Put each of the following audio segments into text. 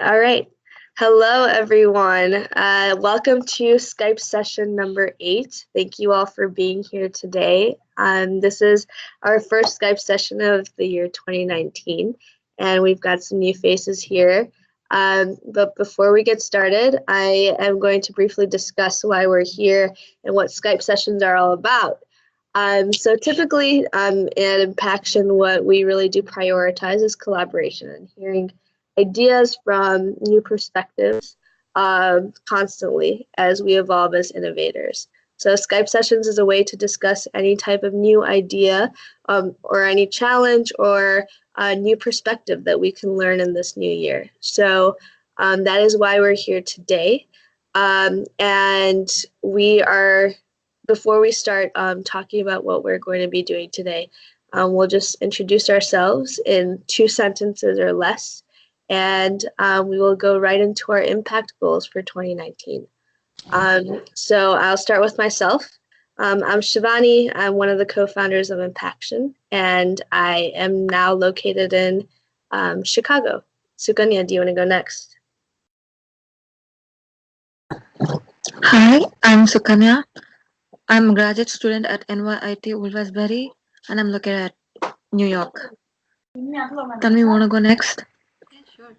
All right. Hello, everyone. Welcome to Skype session number 8. Thank you all for being here today. This is our first Skype session of the year 2019, and we've got some new faces here. But before we get started, I am going to briefly discuss why we're here and what Skype sessions are all about. So typically at Impaction, what we really do prioritize is collaboration and hearing ideas from new perspectives constantly as we evolve as innovators. So Skype sessions is a way to discuss any type of new idea or any challenge or new perspective that we can learn in this new year. So that is why we're here today. And we are, before we start talking about what we're going to be doing today, we'll just introduce ourselves in 2 sentences or less, and we will go right into our impact goals for 2019. So I'll start with myself. I'm Shivani. I'm one of the co-founders of Impaction, and I am now located in Chicago. Sukanya, do you want to go next? Hi, I'm Sukanya. I'm a graduate student at NYIT Wolfsbury and I'm located at New York. Tanvi, want to go next? Yeah, sure.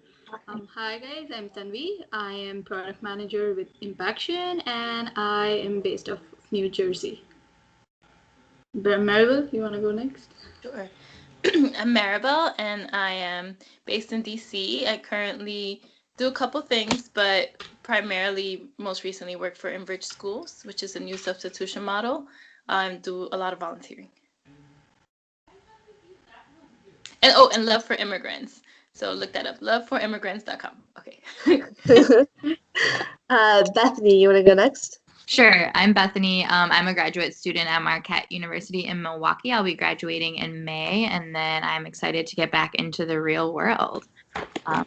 Hi guys, I'm Tanvi. I am product manager with Impaction and I am based off New Jersey. Maribel, you want to go next? Sure. I'm Maribel and I am based in DC. I currently do a couple things, but primarily, most recently, work for Enrich Schools, which is a new substitution model. Do a lot of volunteering. And Love for Immigrants. So look that up, loveforimmigrants.com. Okay. Bethany, you want to go next? Sure. I'm Bethany. I'm a graduate student at Marquette University in Milwaukee. I'll be graduating in May, and then I'm excited to get back into the real world.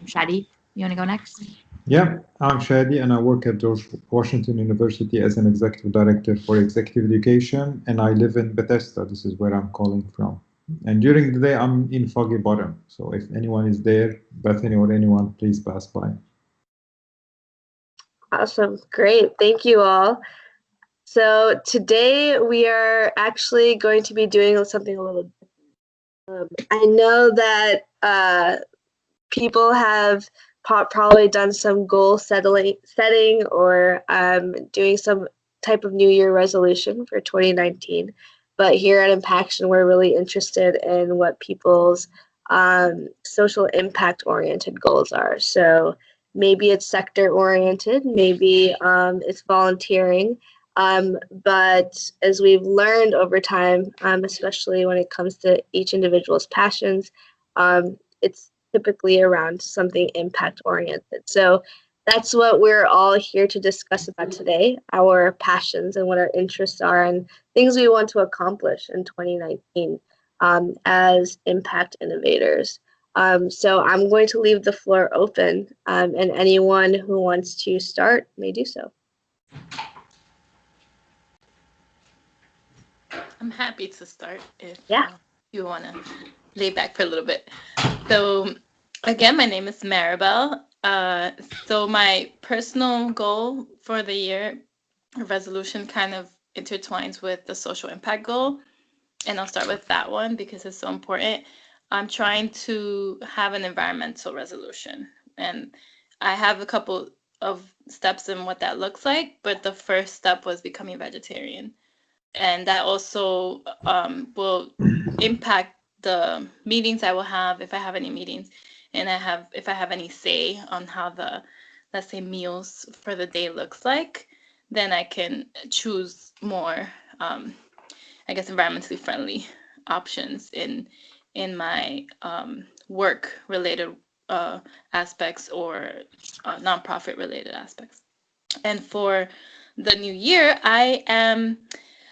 Shadi, you want to go next? Yeah, I'm Shadi, and I work at George Washington University as an executive director for executive education, and I live in Bethesda. This is where I'm calling from. And during the day, I'm in Foggy Bottom. So if anyone is there, Bethany or anyone, please pass by. Awesome. Great. Thank you all. So today we are actually going to be doing something a little different. I know that people have probably done some goal setting or doing some type of New Year resolution for 2019. But here at Impaction, we're really interested in what people's social impact oriented goals are. So maybe it's sector oriented, maybe it's volunteering. But as we've learned over time, especially when it comes to each individual's passions, it's typically around something impact oriented. So that's what we're all here to discuss about today, our passions and what our interests are and things we want to accomplish in 2019 as impact innovators. So I'm going to leave the floor open and anyone who wants to start may do so. I'm happy to start if Yeah. you want to lay back for a little bit. So again, my name is Maribel. So my personal goal for the year resolution kind of intertwines with the social impact goal. And I'll start with that one because it's so important. I'm trying to have an environmental resolution. And I have a couple of steps in what that looks like. But the first step was becoming vegetarian. And that also will impact the meetings I will have if I have any meetings, and if I have any say on how the, let's say, meals for the day looks like, then I can choose more, I guess, environmentally friendly options in my work related aspects or nonprofit related aspects. And for the new year, I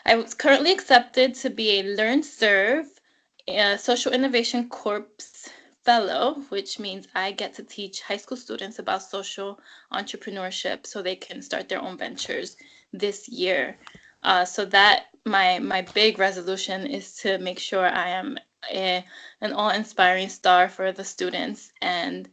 was currently accepted to be a Learn Serve Social Innovation Corps Fellow, which means I get to teach high school students about social entrepreneurship so they can start their own ventures this year. So that my big resolution is to make sure I am an awe-inspiring star for the students and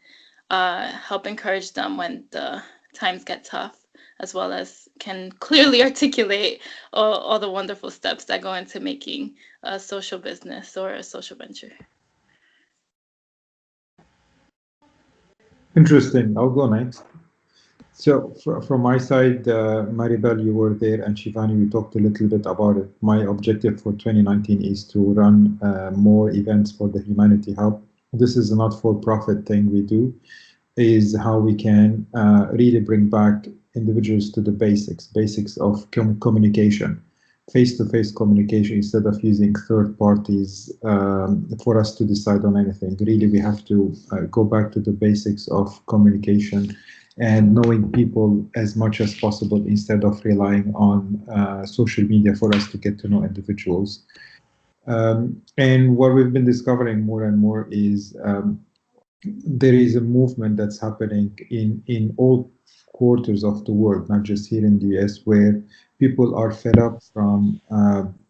help encourage them when the times get tough, as well as can clearly articulate all the wonderful steps that go into making a social business or a social venture. Interesting. I'll go next. So from my side, Maribel, you were there, and Shivani, we talked a little bit about it. My objective for 2019 is to run more events for the Humanity Hub. This is a not-for-profit thing we do, is how we can really bring back individuals to the basics of communication, face-to-face communication, instead of using third parties for us to decide on anything. Really, we have to go back to the basics of communication and knowing people as much as possible instead of relying on social media for us to get to know individuals. And what we've been discovering more and more is there is a movement that's happening in all quarters of the world, not just here in the US, where people are fed up from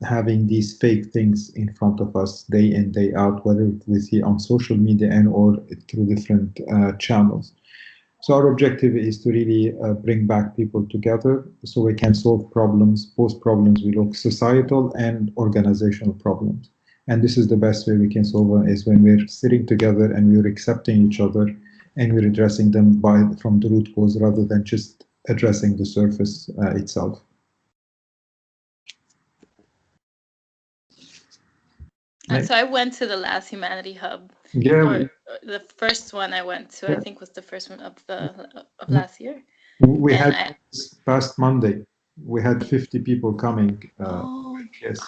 having these fake things in front of us day in, day out, whether we see on social media and or through different channels. So our objective is to really bring back people together so we can solve problems. Both problems we look societal and organizational problems. And this is the best way we can solve them, is when we're sitting together and we're accepting each other and we're addressing them from the root cause rather than just addressing the surface itself. And so I went to the last Humanity Hub. Yeah, or the first one I went to, I think, was the first one of last year. We had this past Monday. We had 50 people coming. Yes.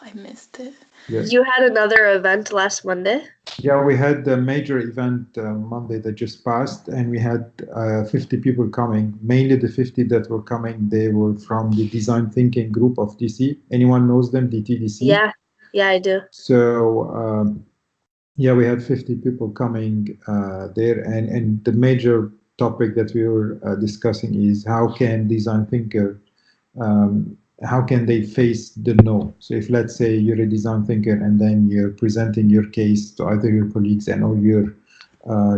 I missed it. Yes. You had another event last Monday? Yeah, we had a major event Monday that just passed, and we had 50 people coming. Mainly the 50 that were coming, they were from the design thinking group of DC. Anyone knows them, DTDC? Yeah, I do. So yeah, we had 50 people coming there, and the major topic that we were discussing is how can design thinker, how can they face the no? So if, let's say, you're a design thinker and then you're presenting your case to either your colleagues and or your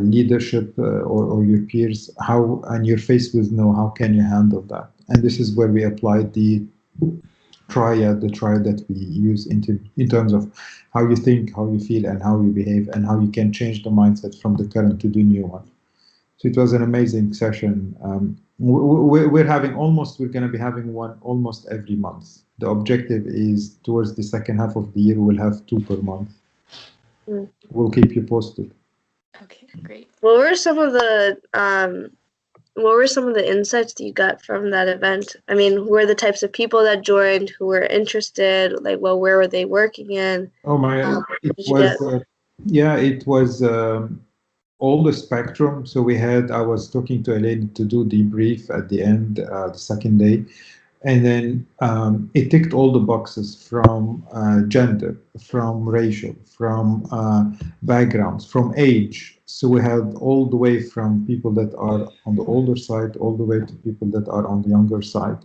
leadership or your peers, and you're faced with no, how can you handle that? And this is where we applied the triad that we use in terms of how you think, how you feel, and how you behave, and how you can change the mindset from the current to the new one. So it was an amazing session. We're going to be having one almost every month. The objective is towards the second half of the year, we'll have 2 per month. We'll keep you posted. Okay, great. What were some of the insights that you got from that event? I mean, who were the types of people that joined, who were interested? Like, well, where were they working in? Oh my! It was all the spectrum. So I was talking to Elaine to do debrief at the end, the second day. And then it ticked all the boxes from gender, from racial, from backgrounds, from age. So we had all the way from people that are on the older side, all the way to people that are on the younger side.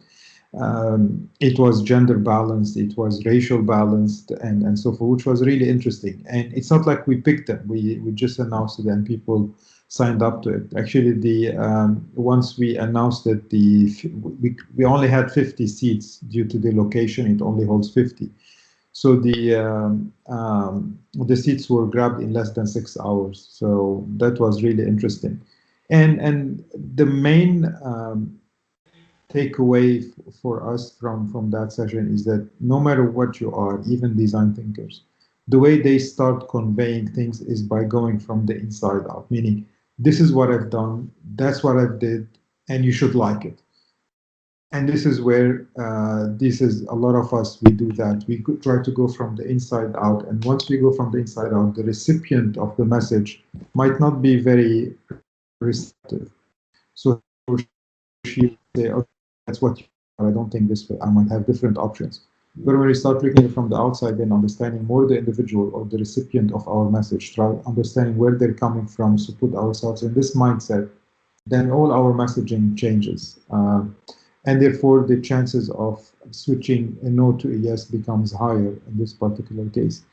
It was gender balanced, it was racial balanced, and so forth, which was really interesting. And it's not like we picked them; we just announced it, and people signed up to it. Actually, once we announced that we only had 50 seats due to the location; it only holds 50. So the seats were grabbed in less than 6 hours. So that was really interesting. And the main takeaway for us from that session is that no matter what you are, even design thinkers, the way they start conveying things is by going from the inside out, meaning this is what I've done, that's what I've did, and you should like it. And this is where a lot of us, we do that. We try to go from the inside out. And once we go from the inside out, the recipient of the message might not be very receptive. So she say, okay, that's what you are. I don't think this way. I might have different options. But when we start looking from the outside and understanding more the individual or the recipient of our message, try understanding where they're coming from, so put ourselves in this mindset, then all our messaging changes. And therefore, the chances of switching a no to a yes becomes higher in this particular case.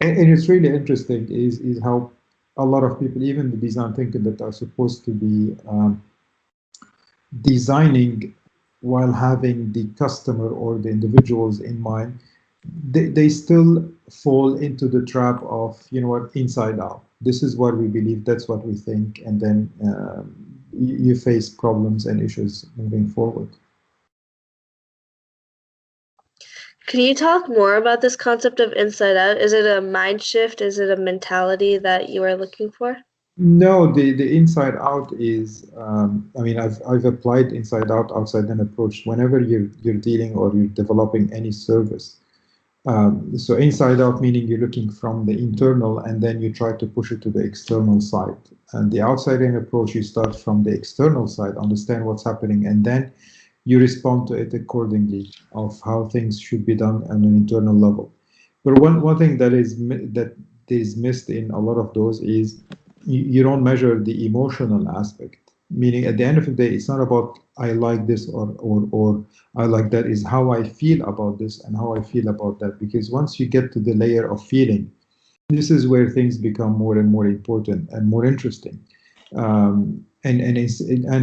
And it's really interesting is how a lot of people, even the design thinking that are supposed to be designing while having the customer or the individuals in mind, they still fall into the trap of, you know what, inside out. This is what we believe, that's what we think, and then you face problems and issues moving forward. Can you talk more about this concept of inside out? Is it a mind shift? Is it a mentality that you are looking for? No, the inside out is, I mean, I've applied inside out, outside in approach whenever you're dealing or you're developing any service. So inside out meaning you're looking from the internal and then you try to push it to the external side. And the outside in approach, you start from the external side, understand what's happening, and then you respond to it accordingly of how things should be done on an internal level. But one thing that is missed in a lot of those is you don't measure the emotional aspect. Meaning at the end of the day, it's not about I like this or I like that, is how I feel about this and how I feel about that. Because once you get to the layer of feeling, this is where things become more and more important and more interesting. And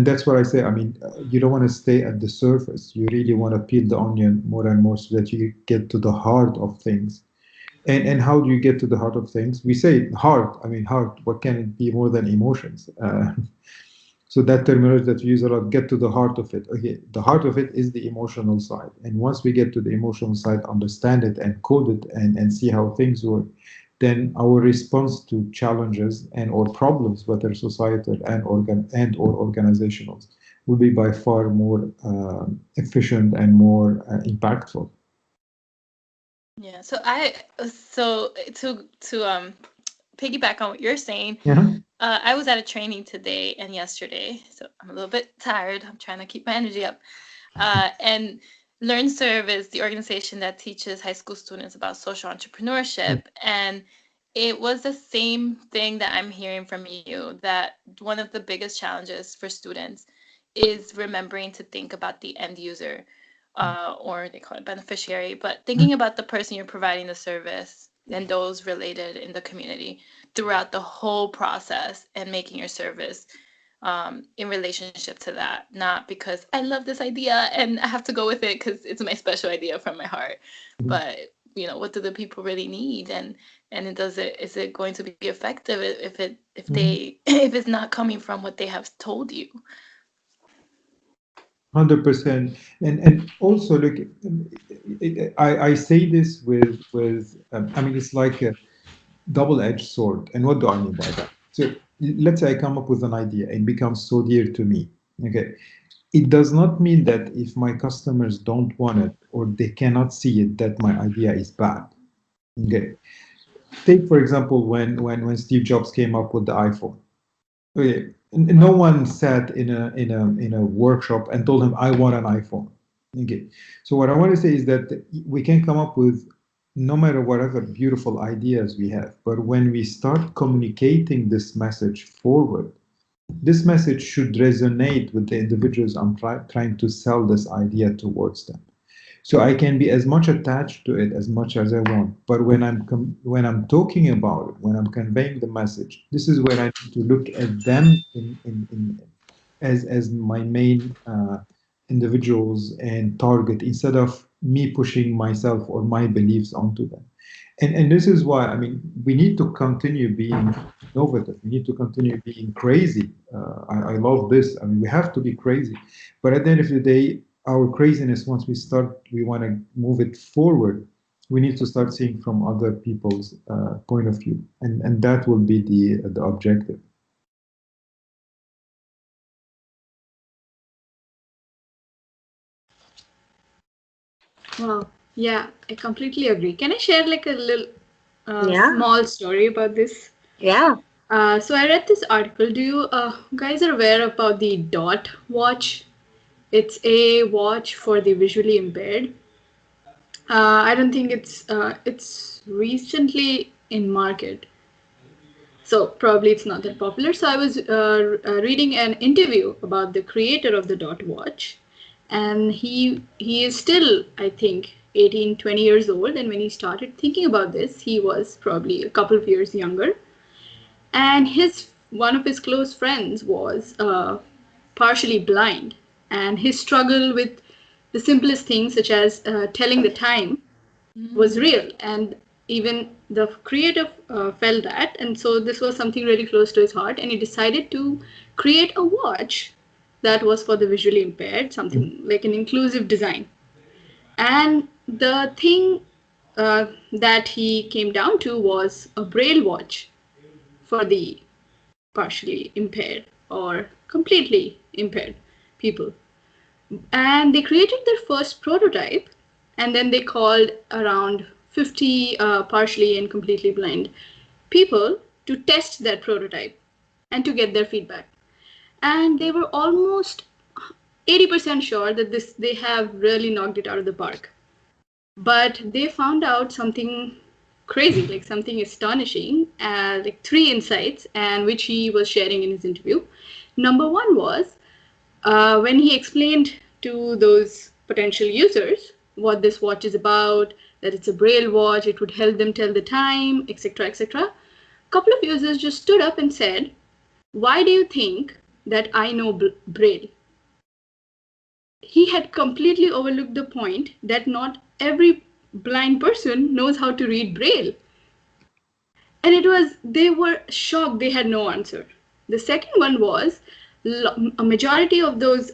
that's what I say. I mean, you don't want to stay at the surface. You really want to peel the onion more and more so that you get to the heart of things. And how do you get to the heart of things? We say heart. I mean, heart. What can it be more than emotions? So that terminology that we use a lot, get to the heart of it. Okay, the heart of it is the emotional side. And once we get to the emotional side, understand it and code it and see how things work, then our response to challenges and or problems, whether societal and or organizational, will be by far more efficient and more impactful. Yeah. So to piggyback on what you're saying, Yeah. I was at a training today and yesterday, so I'm a little bit tired. I'm trying to keep my energy up. And LearnServe is the organization that teaches high school students about social entrepreneurship. And it was the same thing that I'm hearing from you, that one of the biggest challenges for students is remembering to think about the end user, or they call it beneficiary, but thinking about the person you're providing the service and those related in the community throughout the whole process, and making your service in relationship to that, not because I love this idea and I have to go with it because it's my special idea from my heart, but what do the people really need, and is it going to be effective if it's not coming from what they have told you? 100%. And also look, I say this with I mean, it's like a double-edged sword. And what do I mean by that? So let's say I come up with an idea and it becomes so dear to me. Okay. It does not mean that if my customers don't want it or they cannot see it, that my idea is bad. Okay. Take, for example, when Steve Jobs came up with the iPhone. Okay. No one sat in a workshop and told him, I want an iPhone. Okay. So what I want to say is that we can come up with no matter whatever beautiful ideas we have, but when we start communicating this message forward, this message should resonate with the individuals I'm trying to sell this idea towards them. So I can be as much attached to it as much as I want. But when I'm talking about it, when I'm conveying the message, this is where I need to look at them as my main individuals and target, instead of me pushing myself or my beliefs onto them. And this is why, I mean, we need to continue being innovative. We need to continue being crazy. I love this. I mean, we have to be crazy. But at the end of the day, our craziness, once we want to move it forward, we need to start seeing from other people's point of view. And that will be the objective. Wow. Yeah, I completely agree. Can I share like a little Yeah. small story about this? Yeah. So I read this article. Do you guys are aware about the Dot watch? It's a watch for the visually impaired. I don't think it's recently in market, so probably it's not that popular. So I was reading an interview about the creator of the Dot watch, and he is still, I think, 18, 20 years old. And when he started thinking about this, he was probably a couple of years younger. And one of his close friends was partially blind, and his struggle with the simplest things, such as telling the time, was real. And even the creator felt that, and so this was something really close to his heart, and he decided to create a watch that was for the visually impaired, something like an inclusive design. And the thing that he came down to was a braille watch for the partially impaired or completely impaired people. And they created their first prototype, and then they called around 50 partially and completely blind people to test that prototype and to get their feedback. And they were almost 80% sure that they have really knocked it out of the park. But they found out something crazy, like something astonishing, like 3 insights, and which he was sharing in his interview. Number one was when he explained to those potential users what this watch is about, that it's a braille watch, it would help them tell the time, etc., etc. A couple of users just stood up and said, "Why do you think that I know braille?" He had completely overlooked the point that not every blind person knows how to read braille. And they were shocked, they had no answer. The second one was a majority of those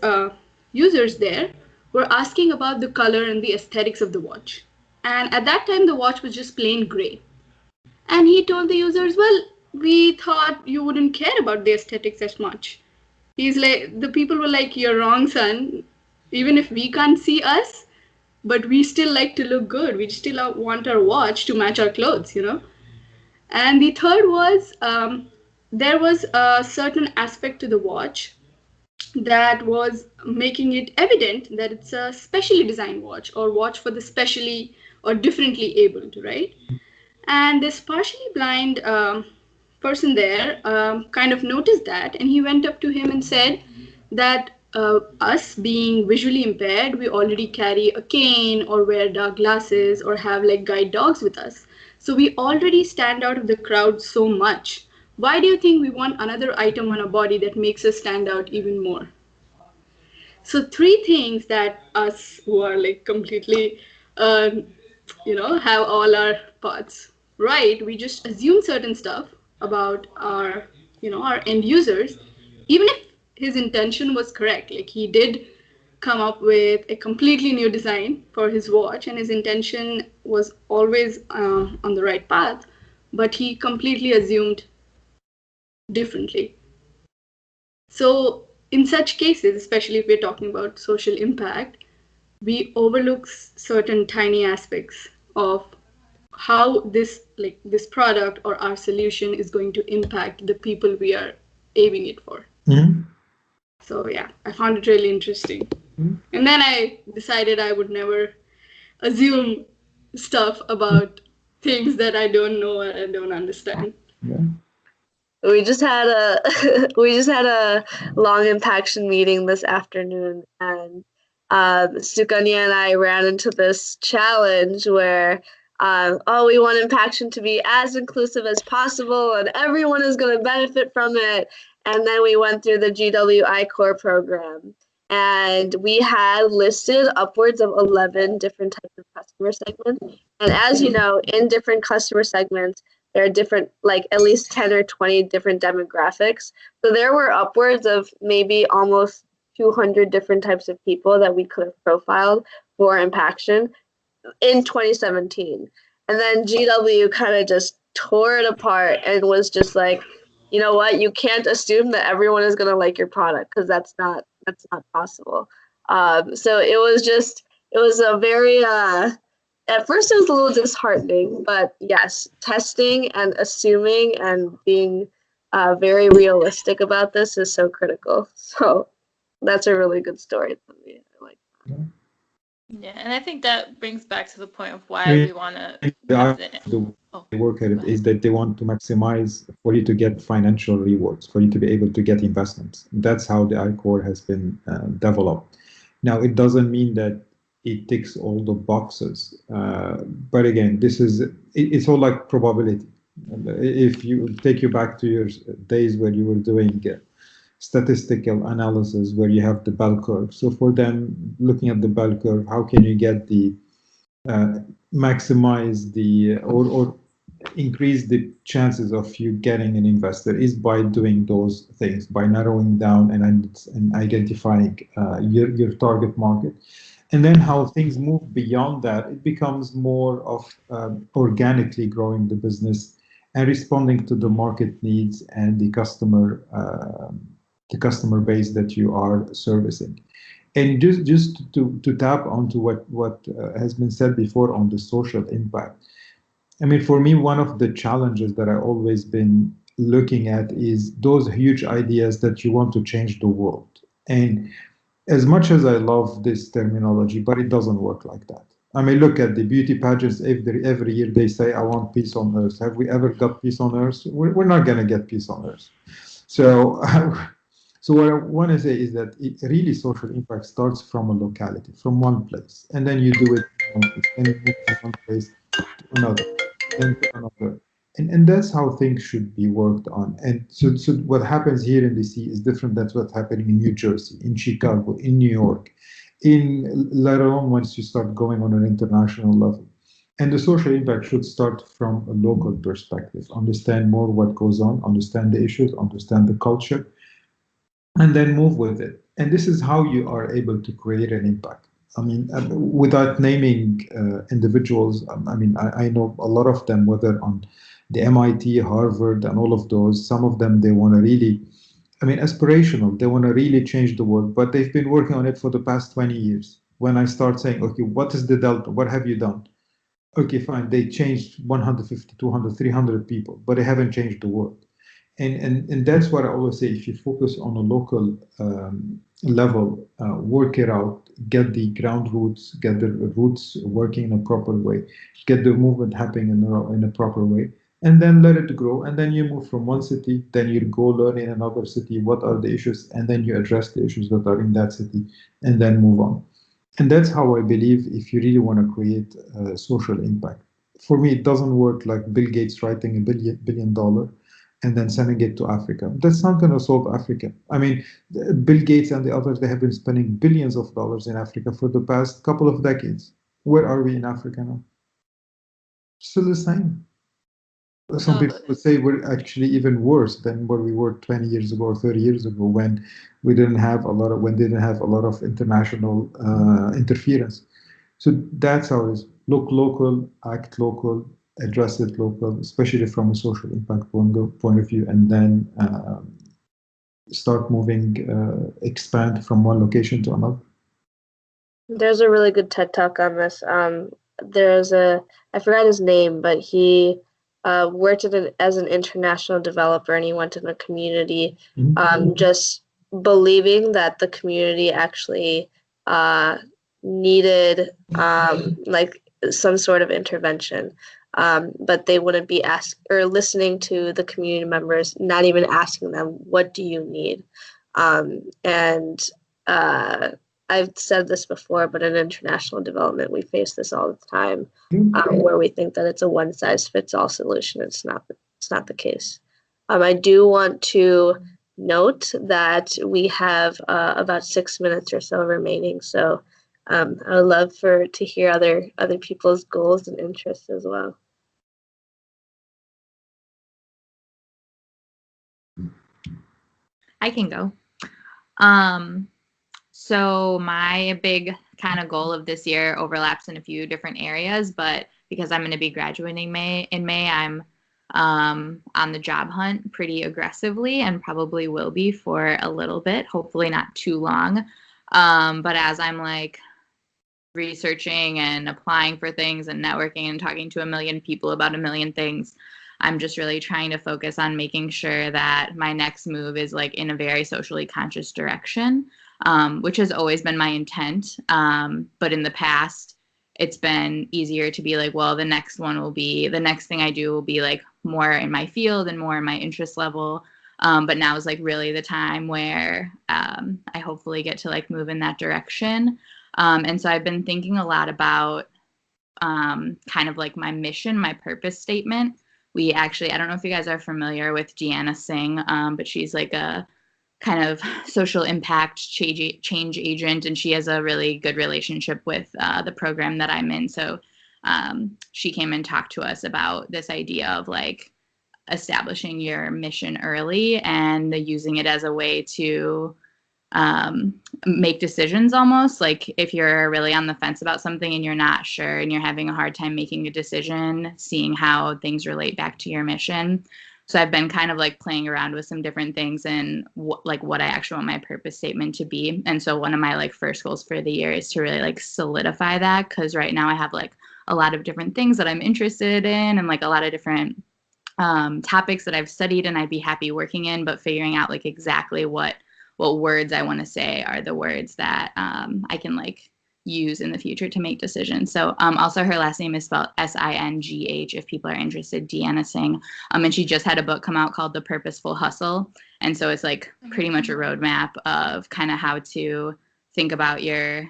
users there were asking about the color and the aesthetics of the watch. And at that time, the watch was just plain gray. And he told the users, well, we thought you wouldn't care about the aesthetics as much. He's like, the people were like, you're wrong, son. Even if we can't see us, but we still like to look good. We still want our watch to match our clothes, you know? And the third was there was a certain aspect to the watch that was making it evident that it's a specially designed watch or watch for the specially or differently abled, right? And this partially blind person there kind of noticed that, and he went up to him and said that us being visually impaired, we already carry a cane or wear dark glasses or have like guide dogs with us. So we already stand out of the crowd so much. Why do you think we want another item on our body that makes us stand out even more? So 3 things that us who are like completely, uh, have all our parts right, we just assume certain stuff about our end users, even if his intention was correct. Like he did come up with a completely new design for his watch, and his intention was always on the right path, but he completely assumed differently. So in such cases, especially if we're talking about social impact, we overlook certain tiny aspects of how this product or our solution is going to impact the people we are aiming it for. So yeah, I found it really interesting. And then I decided I would never assume stuff about things that I don't know or I don't understand. Yeah. We just had a we just had a long impaction meeting this afternoon, and Sukanya and I ran into this challenge where we want impaction to be as inclusive as possible, and everyone is going to benefit from it. And then we went through the GWI core program, and we had listed upwards of 11 different types of customer segments. And as you know, in different customer segments, there are different, like at least 10 or 20 different demographics. So there were upwards of maybe almost 200 different types of people that we could have profiled for Impaction in 2017. And then GW kind of just tore it apart and was just like, you know what, you can't assume that everyone is going to like your product, because that's not possible. So it was a very at first it was a little disheartening, but yes, testing and assuming and being very realistic about this is so critical. So that's a really good story to me. I like that. Yeah, and I think that brings back to the point of why we want to have the work at it is that they want to maximize for you to get financial rewards, for you to be able to get investments. That's how the iCore has been developed. Now, it doesn't mean that it ticks all the boxes, but again, it's all like probability. If you take you back to your days where you were doing statistical analysis, where you have the bell curve. So for them, looking at the bell curve, how can you get the maximize the or increase the chances of you getting an investor is by doing those things, by narrowing down and identifying your target market. And then how things move beyond that, it becomes more of organically growing the business and responding to the market needs and the customer base that you are servicing. And just to tap onto what has been said before on the social impact. I mean, for me, one of the challenges that I've always been looking at is those huge ideas that you want to change the world. And as much as I love this terminology, but it doesn't work like that. I mean, look at the beauty pageants. Every year they say, I want peace on earth. Have we ever got peace on earth? We're not going to get peace on earth. So, so what I want to say is that it really social impact starts from a locality, from one place, and then you do it in one place, and you move from one place to another, then to another. And that's how things should be worked on. And so what happens here in DC is different than what's happening in New Jersey, in Chicago, in New York, let alone once you start going on an international level. And the social impact should start from a local perspective, understand more what goes on, understand the issues, understand the culture, and then move with it. And this is how you are able to create an impact. I mean, without naming individuals, I mean, I know a lot of them, whether on the MIT, Harvard, and all of those. Some of them, they want to really, I mean, aspirational. They want to really change the world, but they've been working on it for the past 20 years. When I start saying, okay, what is the delta? What have you done? Okay, fine. They changed 150, 200, 300 people, but they haven't changed the world. And that's what I always say. If you focus on a local level, work it out, get the ground roots, get the roots working in a proper way, get the movement happening in a proper way, and then let it grow. And then you move from one city, then you go learn in another city what are the issues, and then you address the issues that are in that city, and then move on. And that's how I believe if you really want to create social impact. For me, it doesn't work like Bill Gates writing $1 billion and then sending it to Africa. That's not going to solve Africa. I mean, Bill Gates and the others, they have been spending billions of dollars in Africa for the past couple of decades. Where are we in Africa now? Still the same. Some people would say we're actually even worse than where we were 20 years ago or 30 years ago when we didn't have a lot of international interference. So that's how it is. Look local, act local, address it local, especially from a social impact point of view, and then start moving, expand from one location to another. There's a really good TED Talk on this. I forgot his name, but he worked as an international developer, and he went in a community, just believing that the community actually needed like some sort of intervention, but they wouldn't be listening to the community members, not even asking them, "What do you need?" And I've said this before, but in international development, we face this all the time, where we think that it's a one-size-fits-all solution. It's not the case. I do want to note that we have about 6 minutes or so remaining, so I would love to hear other people's goals and interests as well. I can go. So my big kind of goal of this year overlaps in a few different areas, but because I'm going to be graduating in May, I'm on the job hunt pretty aggressively and probably will be for a little bit, hopefully not too long. But as I'm like researching and applying for things and networking and talking to a million people about a million things, I'm just really trying to focus on making sure that my next move is like in a very socially conscious direction, which has always been my intent. But in the past, it's been easier to be like, well, the next thing I do will be like more in my field and more in my interest level. But now is like really the time where I hopefully get to like move in that direction. And so I've been thinking a lot about kind of like my mission, my purpose statement, we actually, I don't know if you guys are familiar with Deanna Singh, but she's like a kind of social impact change agent, and she has a really good relationship with the program that I'm in. So she came and talked to us about this idea of like establishing your mission early and using it as a way to make decisions, almost like if you're really on the fence about something and you're not sure and you're having a hard time making a decision, seeing how things relate back to your mission. So I've been kind of like playing around with some different things and like what I actually want my purpose statement to be. And so one of my like first goals for the year is to really like solidify that, because right now I have like a lot of different things that I'm interested in and like a lot of different topics that I've studied and I'd be happy working in, but figuring out like exactly what words I want to say are the words that I can like use in the future to make decisions. So also her last name is spelled Singh, if people are interested, Deanna Singh. And she just had a book come out called The Purposeful Hustle. And so it's like pretty much a roadmap of kind of how to think about your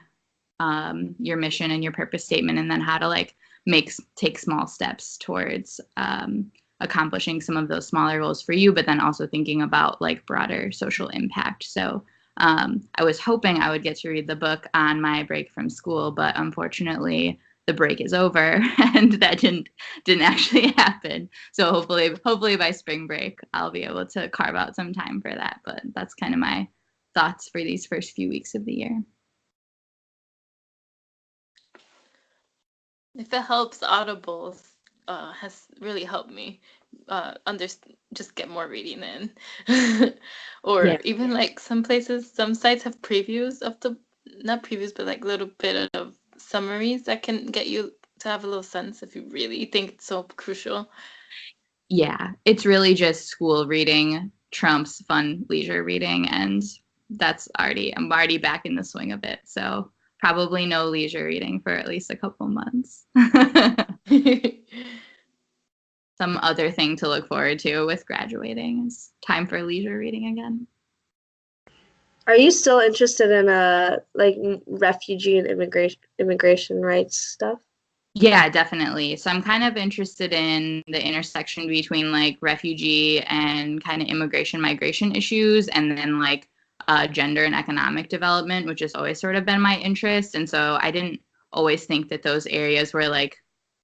mission and your purpose statement, and then how to like take small steps towards accomplishing some of those smaller goals for you, but then also thinking about like broader social impact. So I was hoping I would get to read the book on my break from school, but unfortunately the break is over and that didn't actually happen. So hopefully by spring break, I'll be able to carve out some time for that. But that's kind of my thoughts for these first few weeks of the year. If it helps, Audibles has really helped me just get more reading in. Or even like some sites have previews of not previews, but like little bit of summaries that can get you to have a little sense if you really think it's so crucial. Yeah, it's really just school reading trumps fun leisure reading, and I'm already back in the swing of it. So probably no leisure reading for at least a couple months. Some other thing to look forward to with graduating is time for leisure reading again. Are you still interested in like refugee and immigration rights stuff? Yeah, definitely. So I'm kind of interested in the intersection between like refugee and kind of immigration migration issues, and then like gender and economic development, which has always sort of been my interest. And so I didn't always think that those areas were like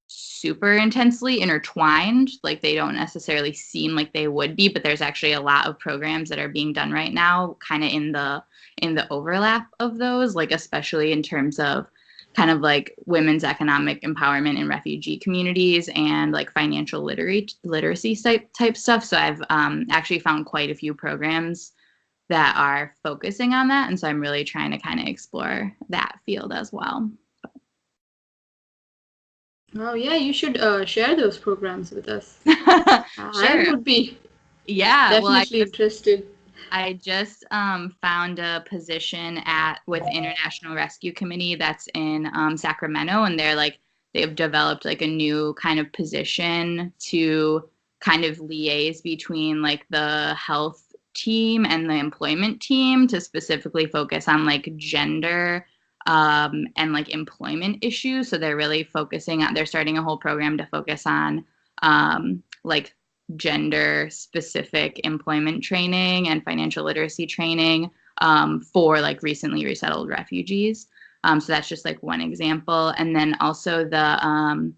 super intensely intertwined. Like they don't necessarily seem like they would be, but there's actually a lot of programs that are being done right now kind of in the overlap of those, like especially in terms of kind of like women's economic empowerment in refugee communities and like financial literacy type stuff. So I've actually found quite a few programs that are focusing on that. And so I'm really trying to kind of explore that field as well. Oh yeah, you should share those programs with us. Sure. I would be definitely interested. I just found a position with International Rescue Committee that's in Sacramento, and they've developed like a new kind of position to kind of liaise between like the health team and the employment team to specifically focus on like gender and like employment issues. So they're really they're starting a whole program to focus on like gender specific employment training and financial literacy training for like recently resettled refugees. So that's just like one example. And then also the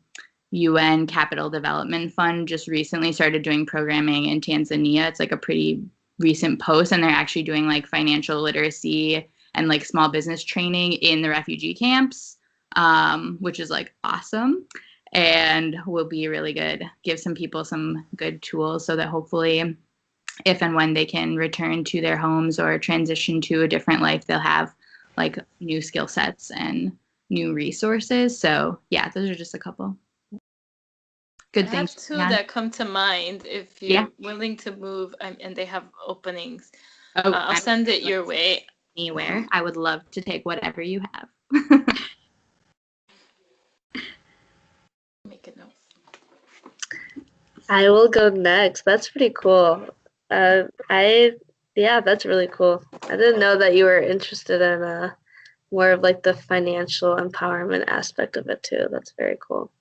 UN Capital Development Fund just recently started doing programming in Tanzania. It's like a pretty recent post, and they're actually doing like financial literacy and like small business training in the refugee camps, which is like awesome. And will be really good, give some people some good tools so that hopefully if and when they can return to their homes or transition to a different life, they'll have like new skill sets and new resources. So yeah, those are just a couple good things. I have two that come to mind if you're willing to move and they have openings. I'll send it your way. Anywhere. I would love to take whatever you have. Make a note. I will go next. That's pretty cool. That's really cool. I didn't know that you were interested in more of like the financial empowerment aspect of it too. That's very cool.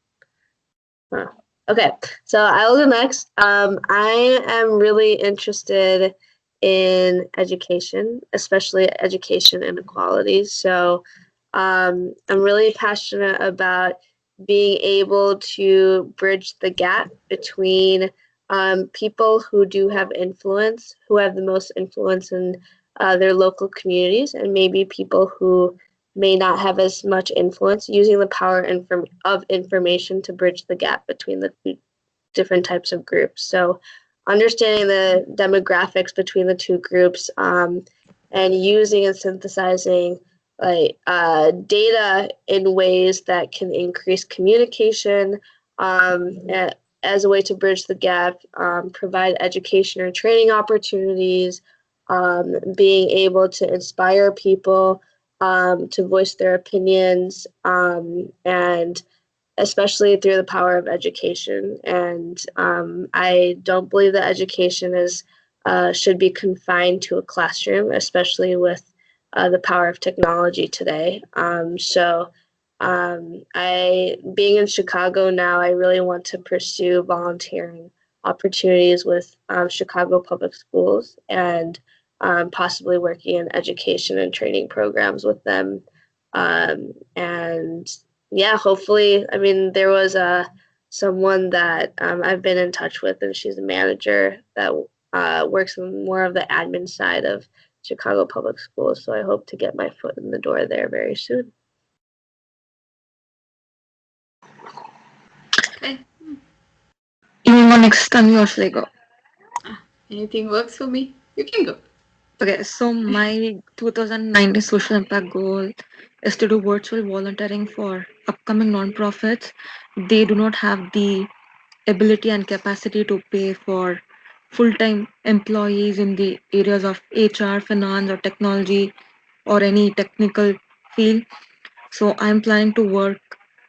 Huh. Okay, so I will go next. I am really interested in education, especially education inequalities. So I'm really passionate about being able to bridge the gap between people who do have influence, who have the most influence in their local communities, and maybe people who may not have as much influence, using the power of information to bridge the gap between the different types of groups. So understanding the demographics between the two groups, and using and synthesizing data in ways that can increase communication, as a way to bridge the gap, provide education or training opportunities, being able to inspire people to voice their opinions, and especially through the power of education. And I don't believe that education should be confined to a classroom, especially with the power of technology today. I, being in Chicago now, I really want to pursue volunteering opportunities with Chicago Public Schools, and possibly working in education and training programs with them. And yeah, hopefully, I mean, there was someone that I've been in touch with, and she's a manager that works on more of the admin side of Chicago Public Schools. So I hope to get my foot in the door there very soon. Okay. You want next time you actually go. Anything works for me. You can go. Okay, so my 2019 social impact goal is to do virtual volunteering for upcoming nonprofits. They do not have the ability and capacity to pay for full-time employees in the areas of HR, finance, or technology, or any technical field. So I'm planning to work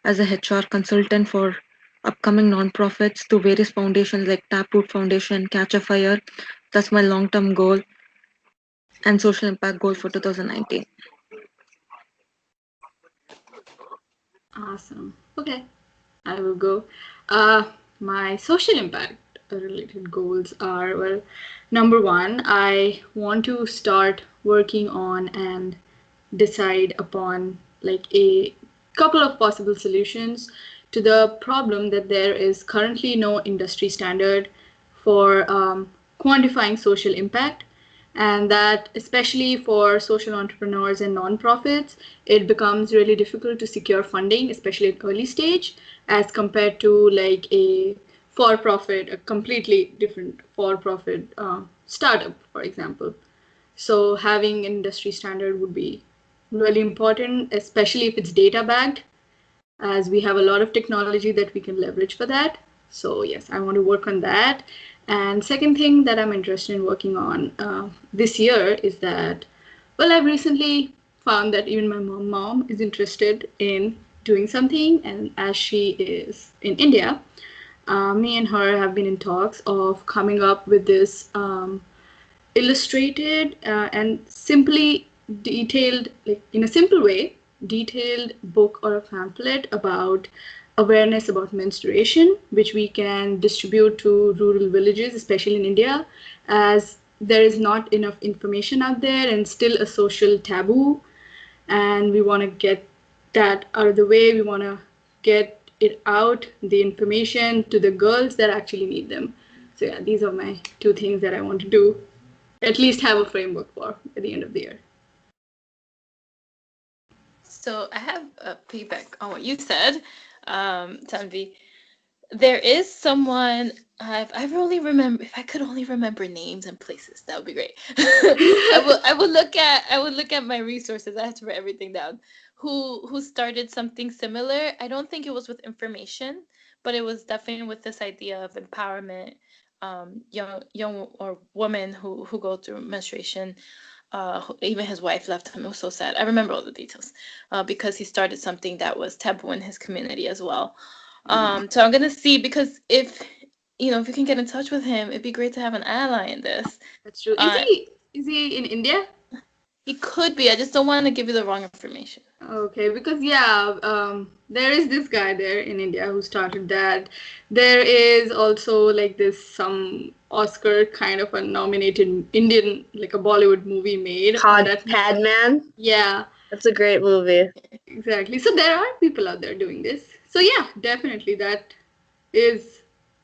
as a HR consultant for upcoming nonprofits to various foundations like Taproot Foundation, Catch a Fire. That's my long-term goal and social impact goal for 2019. Awesome. Okay, I will go. My social impact related goals are, well, number one, I want to start working on and decide upon like a couple of possible solutions to the problem that there is currently no industry standard for quantifying social impact, and that especially for social entrepreneurs and nonprofits, it becomes really difficult to secure funding, especially at early stage, as compared to like a for-profit, a completely different for-profit startup, for example. So having an industry standard would be really important, especially if it's data backed, as we have a lot of technology that we can leverage for that. So yes, I want to work on that. And second thing that I'm interested in working on this year is that, well, I've recently found that even my mom is interested in doing something, and as she is in India, me and her have been in talks of coming up with this illustrated and simply detailed, like in a simple way, detailed book or a pamphlet about awareness about menstruation, which we can distribute to rural villages, especially in India, as there is not enough information out there and still a social taboo. And we want to get that out of the way. We want to get it out, the information to the girls that actually need them. So yeah, these are my two things that I want to do, at least have a framework for at the end of the year. So I have a feedback on what you said, Tanvi. There is someone I really remember. If I could only remember names and places, that would be great. I would look at my resources. I have to write everything down. Who started something similar? I don't think it was with information, but it was definitely with this idea of empowerment. Young or women who go through menstruation. Even his wife left him. It was so sad. I remember all the details because he started something that was taboo in his community as well. So I'm gonna see, because if if you can get in touch with him, it'd be great to have an ally in this. That's true. Is he in India? He could be. I just don't want to give you the wrong information. Okay, because there is this guy there in India who started that. There is also like this some Oscar kind of a nominated Indian, like a Bollywood movie made on Called that. Padman. Yeah, That's a great movie. exactly. So there are people out there doing this. So yeah, definitely that is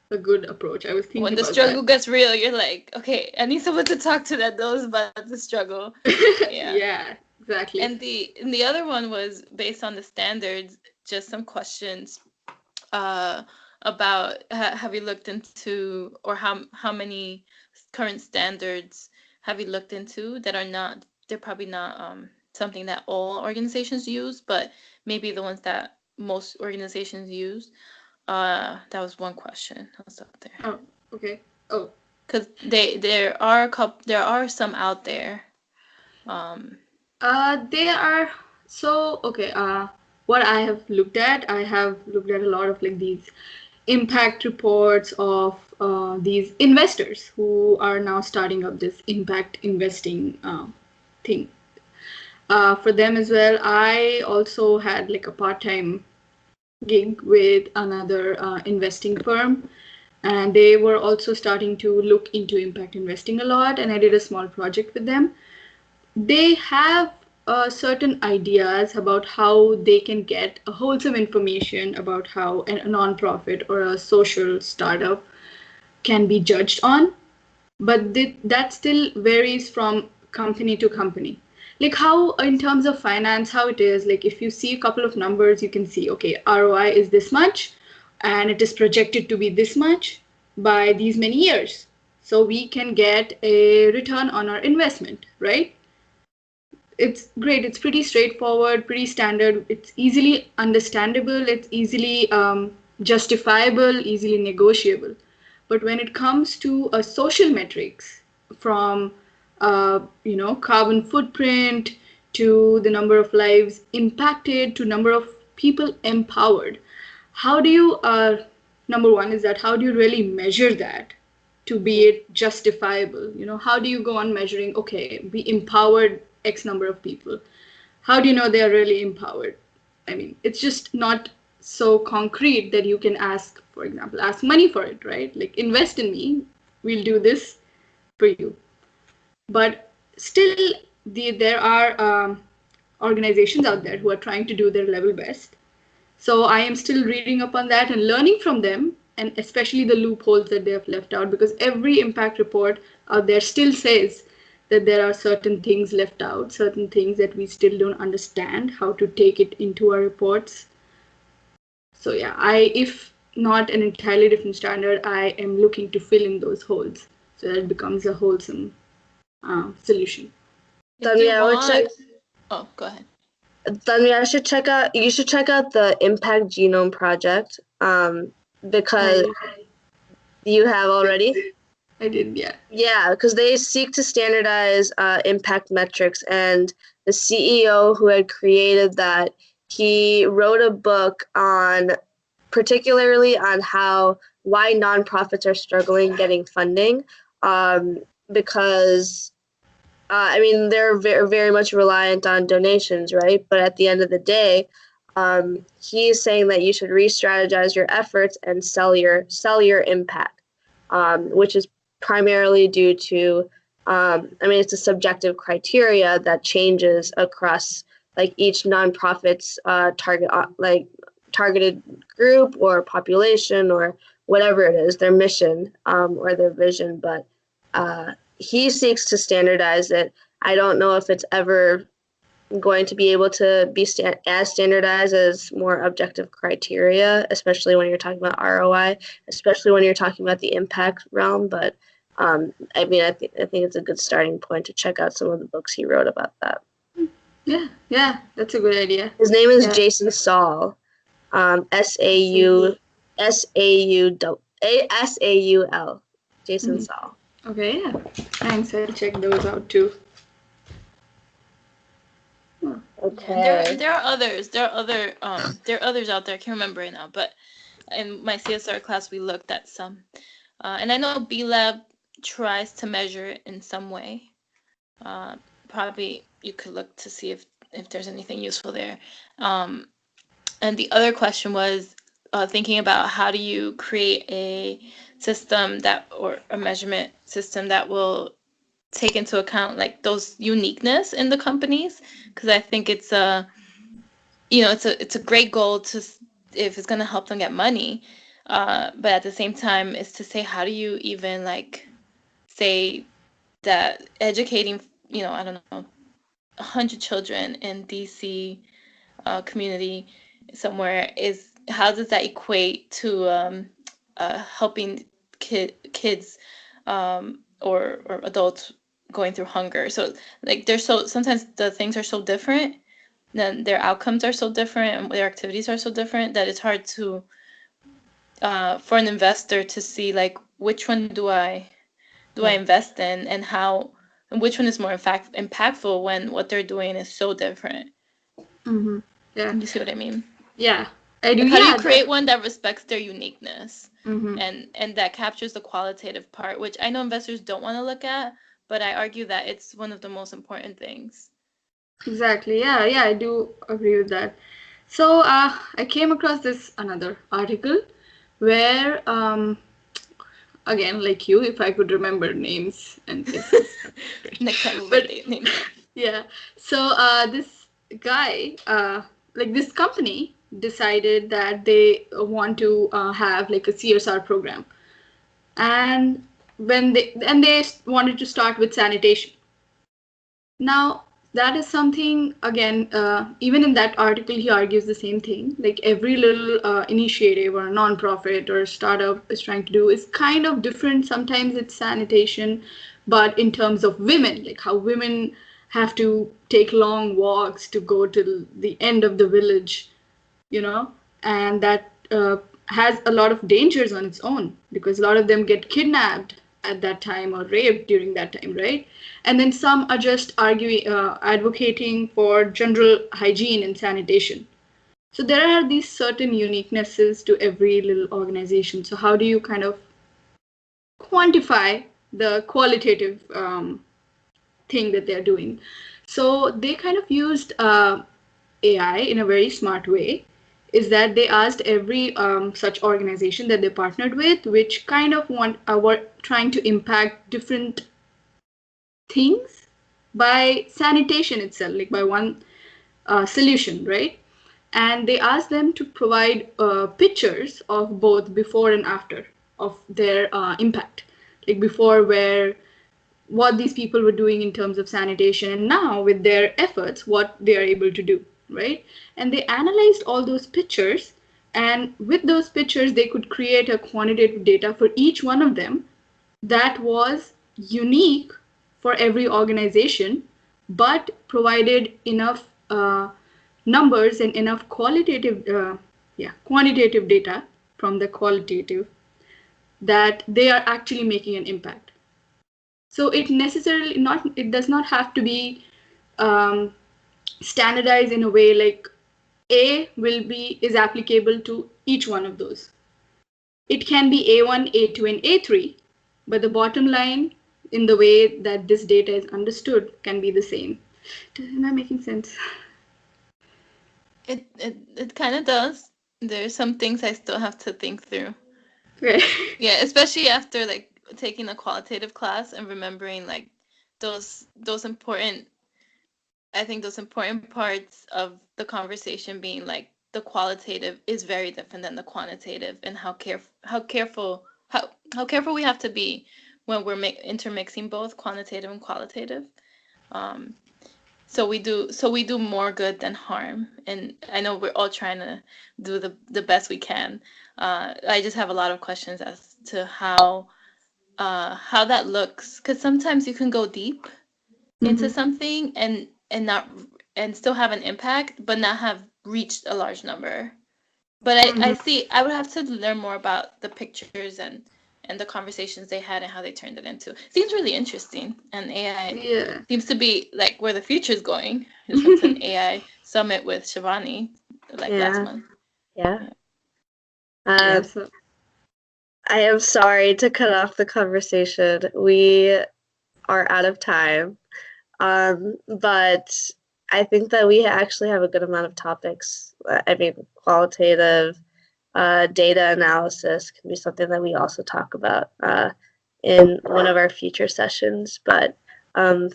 a good approach. I was When thinking the about struggle gets real, you're like, okay, I need someone to talk to that knows about the struggle. that. Yeah. Yeah, exactly. And the other one was based on the standards, just some questions about have you looked into, or how many current standards have you looked into that are not, they're probably not something that all organizations use, but maybe the ones that most organizations use. That was one question that's out there. Oh, okay. Oh, Because there are there are some out there. they are so okay. What I have looked at a lot of like these impact reports of these investors who are now starting up this impact investing thing. For them as well, I also had like a part-time gig with another investing firm, and they were also starting to look into impact investing a lot, and I did a small project with them. They have certain ideas about how they can get a wholesome information about how a nonprofit or a social startup can be judged on, but that still varies from company to company. Like how, in terms of finance, how it is, like if you see a couple of numbers, you can see, okay, ROI is this much, and it is projected to be this much by these many years. So we can get a return on our investment, right? It's great. It's pretty straightforward, pretty standard. It's easily understandable. It's easily justifiable, easily negotiable. But when it comes to social metrics, from carbon footprint to the number of lives impacted to number of people empowered, how do you number one is that how do you really measure that to be it justifiable? How do you go on measuring, okay, we empowered X number of people? How do you know they are really empowered? I mean, it's just not so concrete that you can ask, for example, ask money for it, right? Like, invest in me, we'll do this for you. But still, there are organizations out there who are trying to do their level best. So I am still reading up on that and learning from them, and especially the loopholes that they have left out, because every impact report out there still says that there are certain things left out, certain things that we still don't understand how to take it into our reports. So yeah, if not an entirely different standard, I am looking to fill in those holes so that it becomes a wholesome solution. If they Tanvi, I would check. want, oh, go ahead. Tanvi, you should check out the Impact Genome Project, because you have already. I did, yeah. Yeah, because they seek to standardize impact metrics, and the CEO who had created that, he wrote a book on, particularly on why nonprofits are struggling getting funding, because I mean, they're very, very much reliant on donations, right? But at the end of the day, he's saying that you should re-strategize your efforts and sell your impact, which is primarily due to, I mean, it's a subjective criteria that changes across like each nonprofit's targeted group or population or whatever it is, their mission or their vision, but he seeks to standardize it. I don't know if it's ever going to be able to be as standardized as more objective criteria, especially when you're talking about ROI, especially when you're talking about the impact realm. But I mean, I think it's a good starting point to check out some of the books he wrote about that. Yeah, that's a good idea. His name is Yeah. Jason Saul, Saul, Jason Saul. Okay, yeah. Thanks. I'll check those out too. Okay. There are others. There are others out there. I can't remember right now, but in my CSR class we looked at some, and I know B Lab tries to measure it in some way, probably you could look to see if there's anything useful there. And the other question was thinking about how do you create a system or a measurement system that will take into account like those uniqueness in the companies, because I think it's a it's a great goal if it's going to help them get money, but at the same time is to say how do you even like say that educating I don't know 100 children in DC community somewhere is how does that equate to helping kids or adults going through hunger. So like sometimes the things are so different, then their outcomes are so different and their activities are so different that it's hard to for an investor to see like which one do I invest in and how, and which one is more impactful when what they're doing is so different. Mm-hmm. Yeah. You see what I mean? Yeah, I do. Like, how do Yeah, you create one that respects their uniqueness Mm-hmm. and that captures the qualitative part, which I know investors don't want to look at, but I argue that it's one of the most important things. Exactly. Yeah, yeah, I do agree with that. So I came across this another article where again, like you, if I could remember names and places. Next time we'll But write names. yeah, so this guy, like this company, decided that they want to have like a CSR program, and they wanted to start with sanitation. Now, that is something, again, even in that article, he argues the same thing. Like every little initiative or nonprofit or startup is trying to do is kind of different. Sometimes it's sanitation, but in terms of women, like how women have to take long walks to go to the end of the village, and that has a lot of dangers on its own because a lot of them get kidnapped at that time or raped during that time, right? And then some are just advocating for general hygiene and sanitation. So there are these certain uniquenesses to every little organization. So how do you kind of quantify the qualitative thing that they're doing? So they kind of used AI in a very smart way, is that they asked every such organization that they partnered with, which kind of were trying to impact different things by sanitation itself, like by one solution, right? And they asked them to provide pictures of both before and after of their impact, like before where what these people were doing in terms of sanitation, and now with their efforts what they are able to do, right? And they analyzed all those pictures, and with those pictures they could create a quantitative data for each one of them that was unique for every organization, but provided enough numbers and enough quantitative data from the qualitative that they are actually making an impact. So it does not have to be um, standardized in a way like A is applicable to each one of those. It can be A1, A2, and A3, but the bottom line in the way that this data is understood can be the same. Am I making sense? It kind of does. There's some things I still have to think through. Right. Yeah, especially after like taking a qualitative class and remembering like those important, I think those important parts of the conversation being like the qualitative is very different than the quantitative, and how careful we have to be when we're intermixing both quantitative and qualitative. Um, so we do more good than harm, and I know we're all trying to do the best we can. I just have a lot of questions as to how that looks, because sometimes you can go deep into something and not and still have an impact but not have reached a large number. But I see I would have to learn more about the pictures and the conversations they had and how they turned it into. Seems really interesting, and AI seems to be like where the future is going. I just went to an AI summit with Shivani like last month. Yeah. So I am sorry to cut off the conversation. We are out of time. But I think that we actually have a good amount of topics. I mean, qualitative data analysis can be something that we also talk about in one of our future sessions. But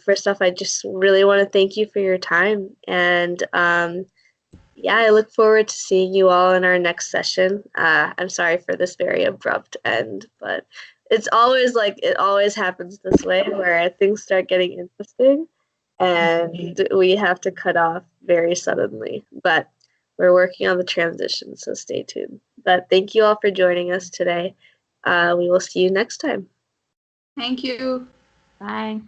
first off, I just really want to thank you for your time. And yeah, I look forward to seeing you all in our next session. I'm sorry for this very abrupt end, but it's always like it always happens this way where things start getting interesting and we have to cut off very suddenly. But we're working on the transition, so stay tuned. But thank you all for joining us today. We will see you next time. Thank you. Bye.